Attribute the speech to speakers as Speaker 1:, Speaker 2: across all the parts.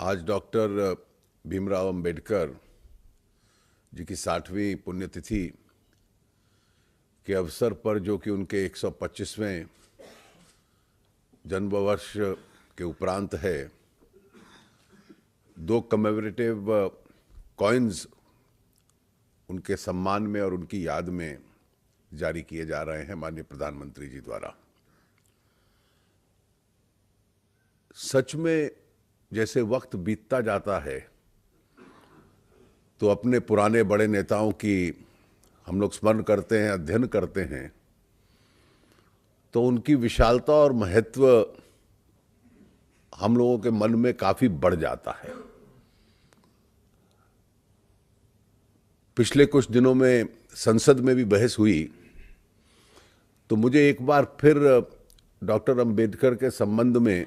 Speaker 1: आज डॉक्टर भीमराव अंबेडकर जी की 60वीं पुण्यतिथि के अवसर पर, जो कि उनके 125वें जन्म वर्ष के उपरांत है, 2 कमेमोरेटिव कॉइन्स उनके सम्मान में और उनकी याद में जारी किए जा रहे हैं माननीय प्रधानमंत्री जी द्वारा। सच में जैसे वक्त बीतता जाता है तो अपने पुराने बड़े नेताओं की हम लोग स्मरण करते हैं, अध्ययन करते हैं, तो उनकी विशालता और महत्व हम लोगों के मन में काफी बढ़ जाता है। पिछले कुछ दिनों में संसद में भी बहस हुई तो मुझे एक बार फिर डॉक्टर अंबेडकर के संबंध में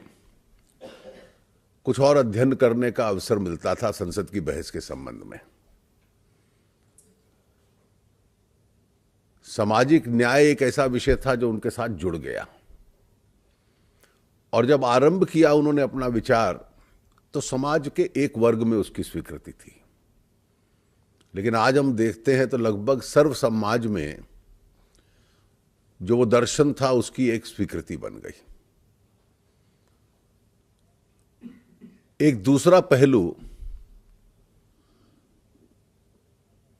Speaker 1: कुछ और अध्ययन करने का अवसर मिलता था संसद की बहस के संबंध में। सामाजिक न्याय एक ऐसा विषय था जो उनके साथ जुड़ गया, और जब आरंभ किया उन्होंने अपना विचार तो समाज के एक वर्ग में उसकी स्वीकृति थी, लेकिन आज हम देखते हैं तो लगभग सर्व समाज में जो वो दर्शन था उसकी एक स्वीकृति बन गई। एक दूसरा पहलू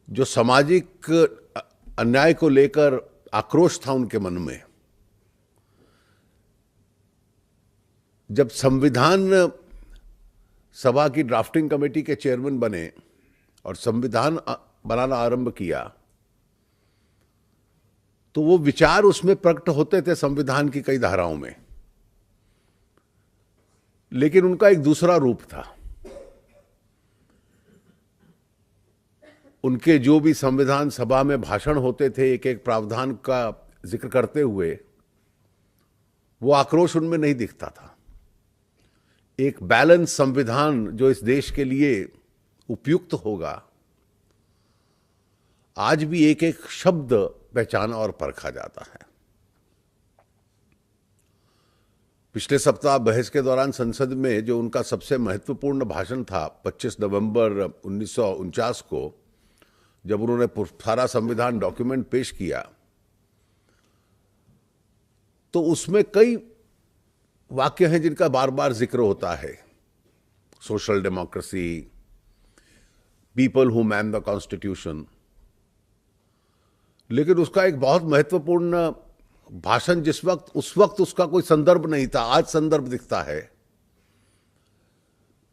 Speaker 1: जो सामाजिक अन्याय को लेकर आक्रोश था उनके मन में, जब संविधान सभा की ड्राफ्टिंग कमेटी के चेयरमैन बने और संविधान बनाना आरंभ किया तो वो विचार उसमें प्रकट होते थे संविधान की कई धाराओं में, लेकिन उनका एक दूसरा रूप था। उनके जो भी संविधान सभा में भाषण होते थे एक एक प्रावधान का जिक्र करते हुए, वो आक्रोश उनमें नहीं दिखता था। एक बैलेंस संविधान जो इस देश के लिए उपयुक्त होगा, आज भी एक एक शब्द पहचाना और परखा जाता है। पिछले सप्ताह बहस के दौरान संसद में जो उनका सबसे महत्वपूर्ण भाषण था 25 नवंबर 1949 को, जब उन्होंने सारा संविधान डॉक्यूमेंट पेश किया तो उसमें कई वाक्य हैं जिनका बार बार जिक्र होता है। Social democracy, people who man the constitution, लेकिन उसका एक बहुत महत्वपूर्ण भाषण उस वक्त उसका कोई संदर्भ नहीं था, आज संदर्भ दिखता है।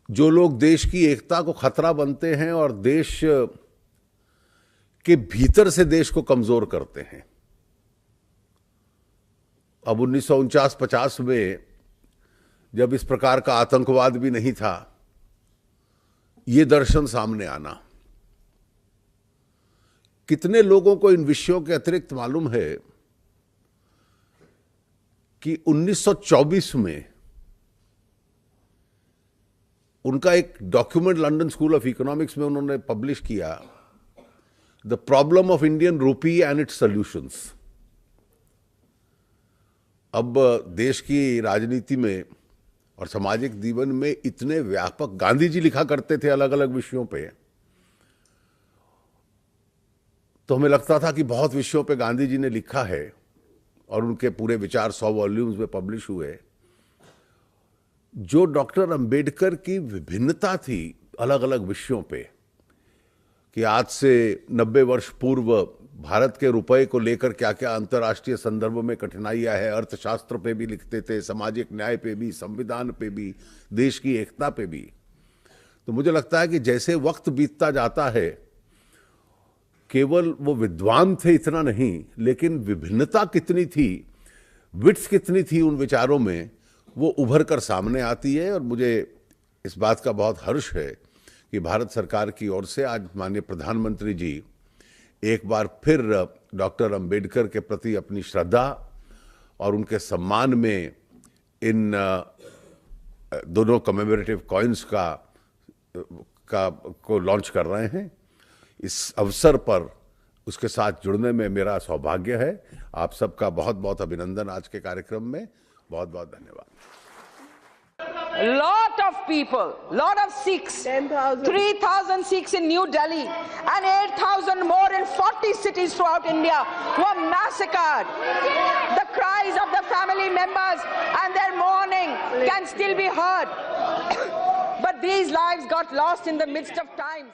Speaker 1: जो लोग देश की एकता को खतरा बनते हैं और देश के भीतर से देश को कमजोर करते हैं। अब 1949-50 में जब इस प्रकार का आतंकवाद भी नहीं था, ये दर्शन सामने आना, कितने लोगों को इन विषयों के अतिरिक्त मालूम है कि 1924 में उनका एक document London school of economics में उन्होंने पब्लिश किया, the problem of Indian rupee and it's solutions. अब देश की राजनीति में और सामाजिक जीवन में इतने व्यापक, गांधी जी लिखा करते थे अलग अलग विषयों पे, तो हमें लगता था कि बहुत विषयों पे गांधी जी ने लिखा है और उनके पूरे विचार 100 वॉल्यूम्स में पब्लिश हुए। जो डॉक्टर अंबेडकर की विभिन्नता थी अलग अलग विषयों पे, कि आज से 90 वर्ष पूर्व भारत के रुपए को लेकर क्या क्या अंतर्राष्ट्रीय संदर्भ में कठिनाइयां है, अर्थशास्त्र पे भी लिखते थे, सामाजिक न्याय पे भी, संविधान पे भी, देश की एकता पे भी। तो मुझे लगता है कि जैसे वक्त बीतता जाता है, केवल वो विद्वान थे इतना नहीं, लेकिन विभिन्नता कितनी थी, विड्थ कितनी थी उन विचारों में, वो उभर कर सामने आती है। और मुझे इस बात का बहुत हर्ष है कि भारत सरकार की ओर से आज माननीय प्रधानमंत्री जी एक बार फिर डॉक्टर अंबेडकर के प्रति अपनी श्रद्धा और उनके सम्मान में इन दोनों कमेमोरेटिव कॉइन्स को लॉन्च कर रहे हैं। इस अवसर पर उसके साथ जुड़ने में मेरा सौभाग्य है। आप सबका बहुत बहुत अभिनंदन आज के कार्यक्रम में। बहुत बहुत धन्यवाद।
Speaker 2: lot of people, lot of Sikhs,
Speaker 3: 10,000.
Speaker 2: 3,000 Sikhs in New Delhi and 8,000 more in 40 cities throughout India were massacred. The cries of the family members and their mourning can still be heard. But these lives got lost in the midst of time.